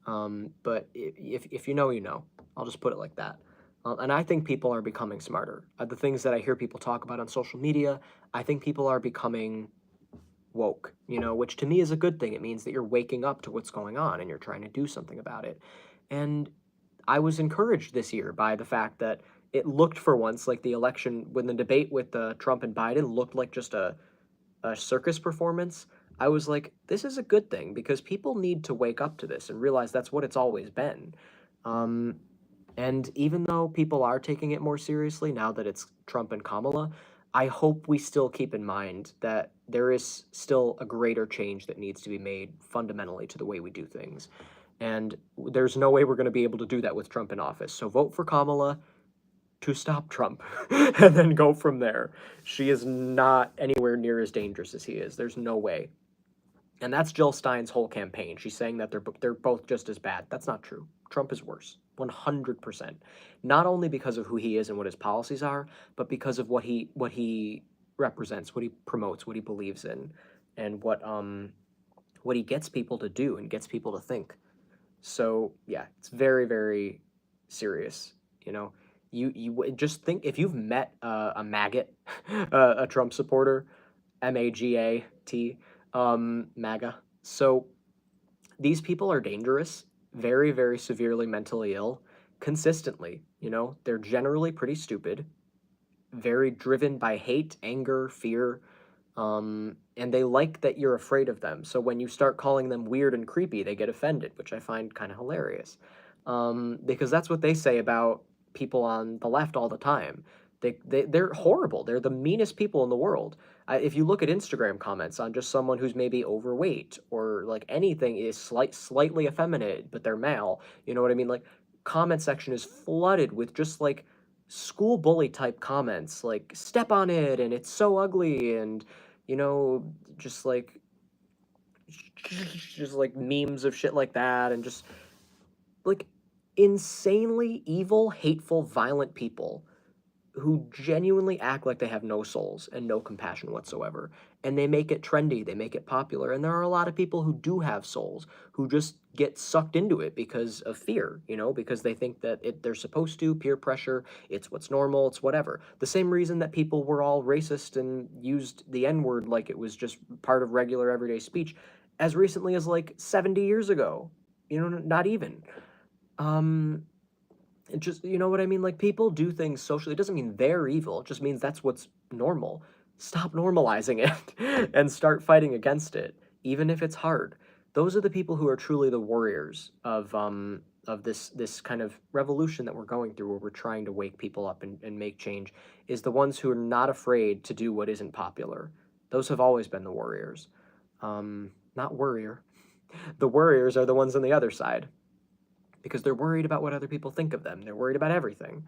But if you know, you know. I'll just put it like that. And I think people are becoming smarter. The things that I hear people talk about on social media, I think people are becoming woke, you know, which to me is a good thing. It means that you're waking up to what's going on and you're trying to do something about it. And I was encouraged this year by the fact that it looked for once like the election, when the debate with Trump and Biden looked like just a circus performance. I was like, this is a good thing because people need to wake up to this and realize that's what it's always been. Um, and even though people are taking it more seriously now that it's Trump and Kamala, I hope we still keep in mind that there is still a greater change that needs to be made fundamentally to the way we do things. And there's no way we're going to be able to do that with Trump in office. So vote for Kamala to stop Trump and then go from there. She is not anywhere near as dangerous as he is. There's no way. And that's Jill Stein's whole campaign. She's saying that they're both just as bad. That's not true. Trump is worse. 100%. Not only because of who he is and what his policies are, but because of what he represents, what he promotes, what he believes in, and what he gets people to do and gets people to think. So, yeah, it's very very serious, you know. You just think if you've met a maggot, a Trump supporter, MAGAT, MAGA. So these people are dangerous, very, very severely mentally ill, consistently. You know, they're generally pretty stupid, very driven by hate, anger, fear, and they like that you're afraid of them. So when you start calling them weird and creepy, they get offended, which I find kind of hilarious, because that's what they say about people on the left all the time. They're horrible. They're the meanest people in the world. If you look at Instagram comments on just someone who's maybe overweight or like anything is slightly effeminate, but they're male, you know what I mean? Like, comment section is flooded with just like school bully type comments, like step on it and it's so ugly, and you know, just like just like memes of shit like that, and just like insanely evil, hateful, violent people who genuinely act like they have no souls and no compassion whatsoever. And they make it trendy, they make it popular. And there are a lot of people who do have souls who just get sucked into it because of fear, you know, because they think that they're supposed to, peer pressure, it's what's normal, it's whatever. The same reason that people were all racist and used the N-word like it was just part of regular everyday speech as recently as like 70 years ago. You know, not even. Um, it just, you know what I mean? Like, people do things socially. It doesn't mean they're evil. It just means that's what's normal. Stop normalizing it and start fighting against it, even if it's hard. Those are the people who are truly the warriors of this kind of revolution that we're going through, where we're trying to wake people up and make change, is the ones who are not afraid to do what isn't popular. Those have always been the warriors. Not warrior. The warriors are the ones on the other side, because they're worried about what other people think of them. They're worried about everything.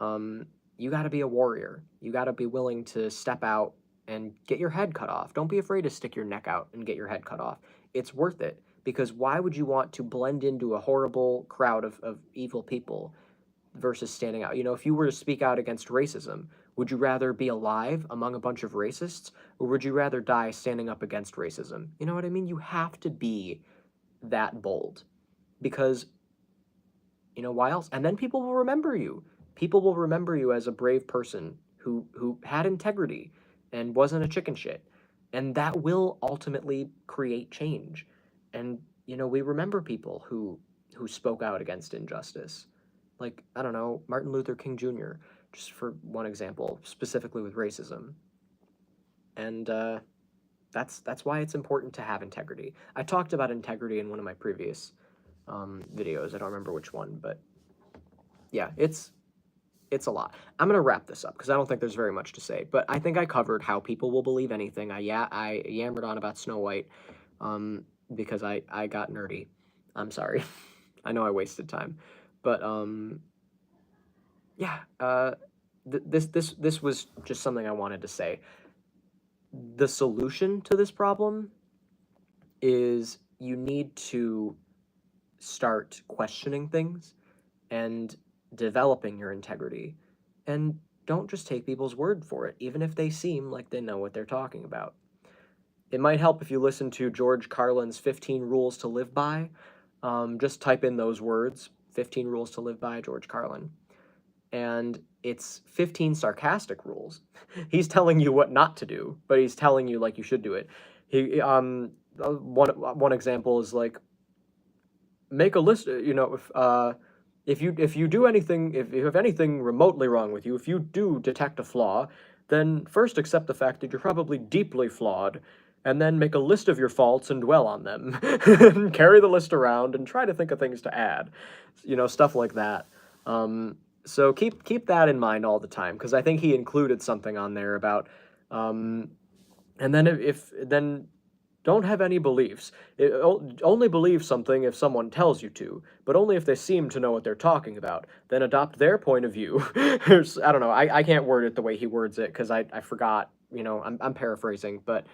You got to be a warrior. You got to be willing to step out and get your head cut off. Don't be afraid to stick your neck out and get your head cut off. It's worth it, because why would you want to blend into a horrible crowd of evil people versus standing out? You know, if you were to speak out against racism, would you rather be alive among a bunch of racists, or would you rather die standing up against racism? You know what I mean? You have to be that bold, because you know, why else? And then people will remember you. People will remember you as a brave person who had integrity and wasn't a chicken shit. And that will ultimately create change. And you know, we remember people who spoke out against injustice. Like, I don't know, Martin Luther King Jr., just for one example, specifically with racism. And that's why it's important to have integrity. I talked about integrity in one of my previous videos. I don't remember which one, but yeah, it's a lot. I'm gonna wrap this up because I don't think there's very much to say, but I think I covered how people will believe anything. I yammered on about Snow White because I got nerdy. I'm sorry. I know I wasted time, but yeah, this was just something I wanted to say. The solution to this problem is you need to start questioning things and developing your integrity. And don't just take people's word for it, even if they seem like they know what they're talking about. It might help if you listen to George Carlin's 15 Rules to Live By. Just type in those words, 15 Rules to Live By, George Carlin. And it's 15 sarcastic rules. He's telling you what not to do, but he's telling you like you should do it. One example is like, make a list, you know, if you do anything, if you have anything remotely wrong with you, if you do detect a flaw, then first accept the fact that you're probably deeply flawed, and then make a list of your faults and dwell on them. Carry the list around and try to think of things to add. You know, stuff like that. So keep that in mind all the time, because I think he included something on there about, and then if then don't have any beliefs. Only believe something if someone tells you to, but only if they seem to know what they're talking about. Then adopt their point of view. I don't know. I can't word it the way he words it because I forgot. You know, I'm paraphrasing, but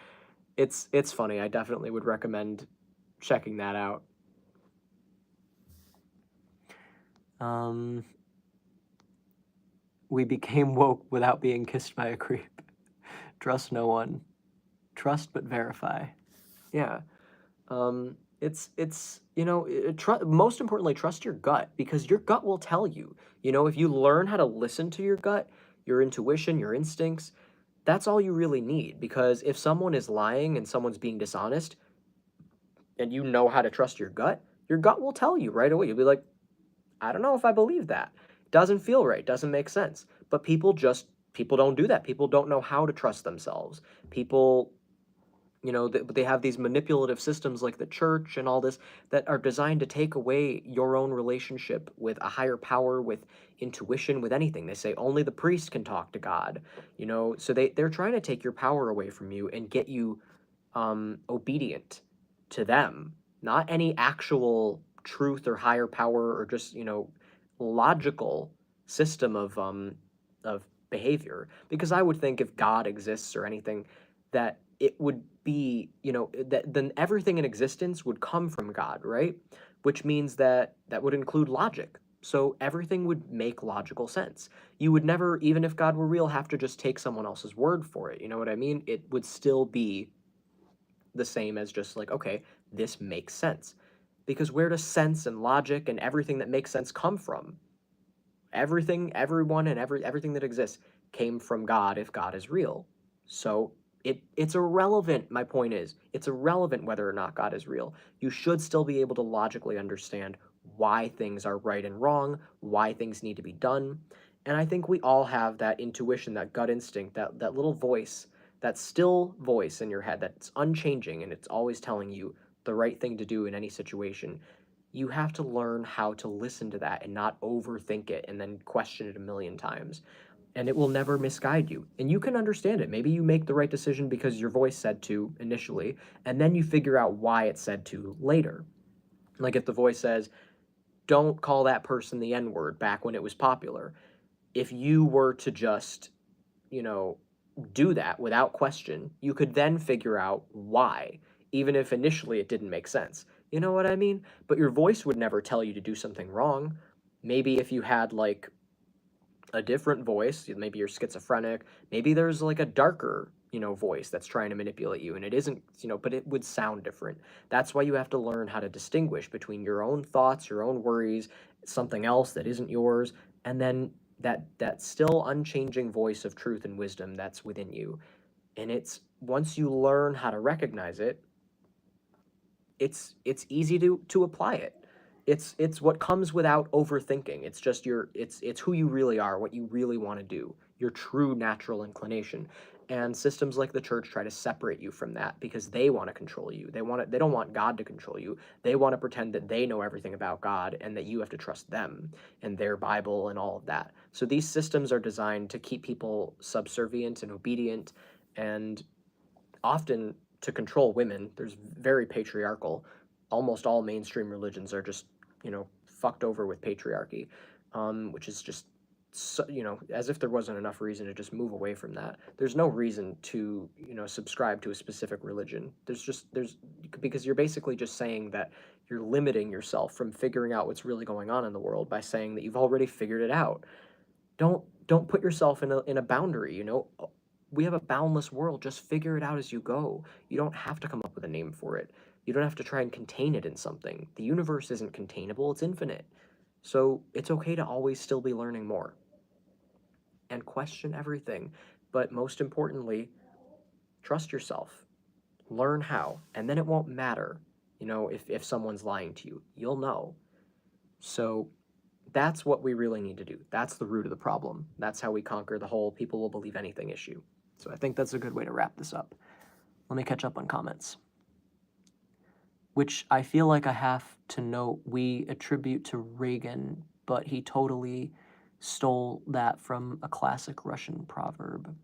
it's funny. I definitely would recommend checking that out. We became woke without being kissed by a creep. Trust no one. Trust but verify. Yeah. It's you know, most importantly, trust your gut, because your gut will tell you. You know, if you learn how to listen to your gut, your intuition, your instincts, that's all you really need. Because if someone is lying and someone's being dishonest, and you know how to trust your gut will tell you right away. You'll be like, I don't know if I believe that. Doesn't feel right, doesn't make sense. But people don't do that. People don't know how to trust themselves. People They have these manipulative systems like the church and all this that are designed to take away your own relationship with a higher power, with intuition, with anything. They say only the priest can talk to God, so they're trying to take your power away from you and get you obedient to them, not any actual truth or higher power or just, logical system of behavior. Because I would think if God exists or anything, that it would be, that then everything in existence would come from God, right? Which means that that would include logic. So everything would make logical sense. You would never, even if God were real, have to just take someone else's word for it. You know what I mean? It would still be the same as just like, okay, this makes sense. Because where does sense and logic and everything that makes sense come from? Everything, everyone, and everything that exists came from God if God is real. So it's irrelevant. My point is, it's irrelevant whether or not God is real. You should still be able to logically understand why things are right and wrong, why things need to be done. And I think we all have that intuition, that gut instinct, that little voice, that still voice in your head that's unchanging and it's always telling you the right thing to do in any situation. You have to learn how to listen to that and not overthink it and then question it a million times. And it will never misguide you. And you can understand it. Maybe you make the right decision because your voice said to initially, and then you figure out why it said to later. Like if the voice says, don't call that person the N word back when it was popular. If you were to just, you know, do that without question, you could then figure out why, even if initially it didn't make sense. You know what I mean? But your voice would never tell you to do something wrong. Maybe if you had like a different voice, maybe you're schizophrenic, maybe there's like a darker, voice that's trying to manipulate you and it isn't, but it would sound different. That's why you have to learn how to distinguish between your own thoughts, your own worries, something else that isn't yours, and then that still unchanging voice of truth and wisdom that's within you. And it's once you learn how to recognize it, it's easy to apply it. It's what comes without overthinking. It's just it's who you really are, what you really want to do, your true natural inclination. And systems like the church try to separate you from that because they want to control you. They don't want God to control you. They want to pretend that they know everything about God and that you have to trust them and their Bible and all of that. So these systems are designed to keep people subservient and obedient, and often to control women. There's very patriarchal. Almost all mainstream religions are just, fucked over with patriarchy, which is just, so, as if there wasn't enough reason to just move away from that. There's no reason to, subscribe to a specific religion. Because you're basically just saying that you're limiting yourself from figuring out what's really going on in the world by saying that you've already figured it out. Don't put yourself in a boundary, we have a boundless world. Just figure it out as you go. You don't have to come up with a name for it. You don't have to try and contain it in something. The universe isn't containable, it's infinite. So it's okay to always still be learning more and question everything. But most importantly, trust yourself. Learn how, and then it won't matter, if someone's lying to you. You'll know. So that's what we really need to do. That's the root of the problem. That's how we conquer the whole people will believe anything issue. So I think that's a good way to wrap this up. Let me catch up on comments, which I feel like I have to note we attribute to Reagan, but he totally stole that from a classic Russian proverb.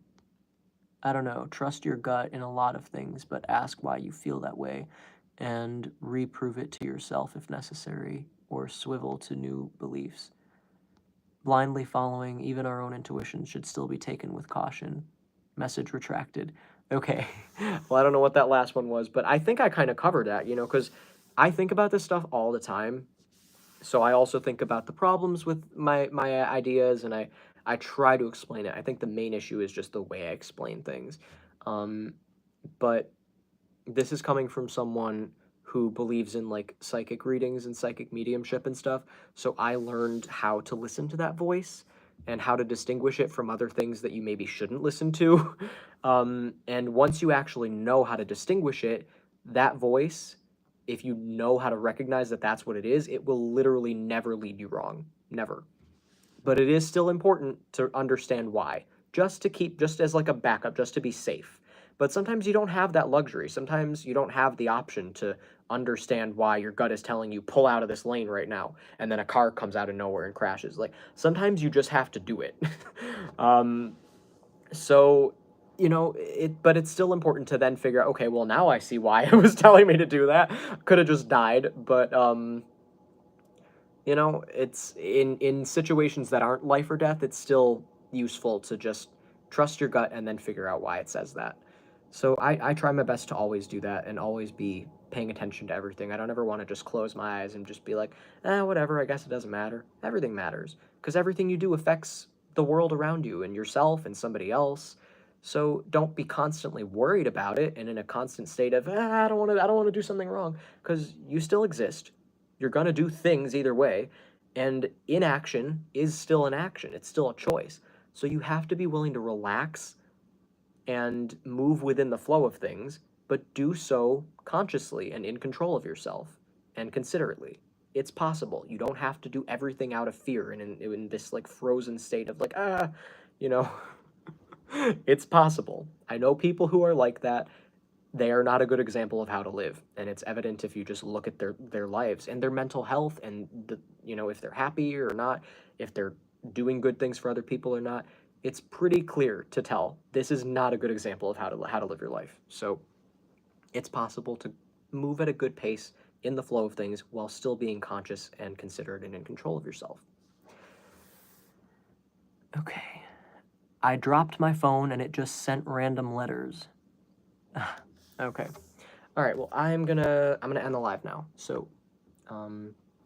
I don't know, trust your gut in a lot of things, but ask why you feel that way and reprove it to yourself if necessary, or swivel to new beliefs. Blindly following even our own intuition should still be taken with caution. Message retracted. Okay. Well, I don't know what that last one was, but I think I kind of covered that, because I think about this stuff all the time. So I also think about the problems with my ideas, and I try to explain it. I think the main issue is just the way I explain things. But this is coming from someone who believes in like psychic readings and psychic mediumship and stuff. So I learned how to listen to that voice and how to distinguish it from other things that you maybe shouldn't listen to. And once you actually know how to distinguish it, that voice, if you know how to recognize that that's what it is, it will literally never lead you wrong. Never. But it is still important to understand why, just as like a backup, just to be safe. But sometimes you don't have that luxury. Sometimes you don't have the option to understand why your gut is telling you pull out of this lane right now, and then a car comes out of nowhere and crashes. Like sometimes you just have to do it. um, so, but it's still important to then figure out, okay, well, now I see why it was telling me to do that. Could have just died, but, it's in situations that aren't life or death, it's still useful to just trust your gut and then figure out why it says that. So I try my best to always do that and always be paying attention to everything. I don't ever want to just close my eyes and just be like, whatever, I guess it doesn't matter. Everything matters because everything you do affects the world around you and yourself and somebody else. So don't be constantly worried about it and in a constant state of, I don't want to do something wrong, because you still exist. You're going to do things either way, and inaction is still an action. It's still a choice. So you have to be willing to relax and move within the flow of things, but do so consciously and in control of yourself and considerately. It's possible. You don't have to do everything out of fear and in this like frozen state of like, you know, it's possible. I know people who are like that. They are not a good example of how to live, and it's evident if you just look at their lives and their mental health and if they're happy or not, if they're doing good things for other people or not. It's pretty clear to tell this is not a good example of how to live your life. So it's possible to move at a good pace in the flow of things while still being conscious and considerate and in control of yourself. Okay. I dropped my phone and it just sent random letters. Okay. All right. Well, I'm gonna end the live now. So,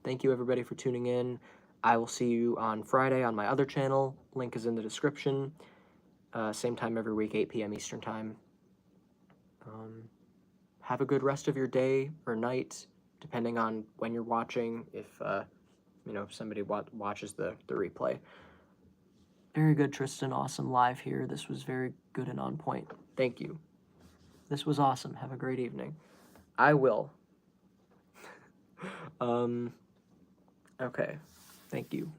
thank you everybody for tuning in. I will see you on Friday on my other channel. Link is in the description. Same time every week, 8 p.m. Eastern time. Have a good rest of your day or night, depending on when you're watching. If somebody watches the replay. Very good, Tristan. Awesome live here. This was very good and on point. Thank you. This was awesome. Have a great evening. I will. Okay. Thank you.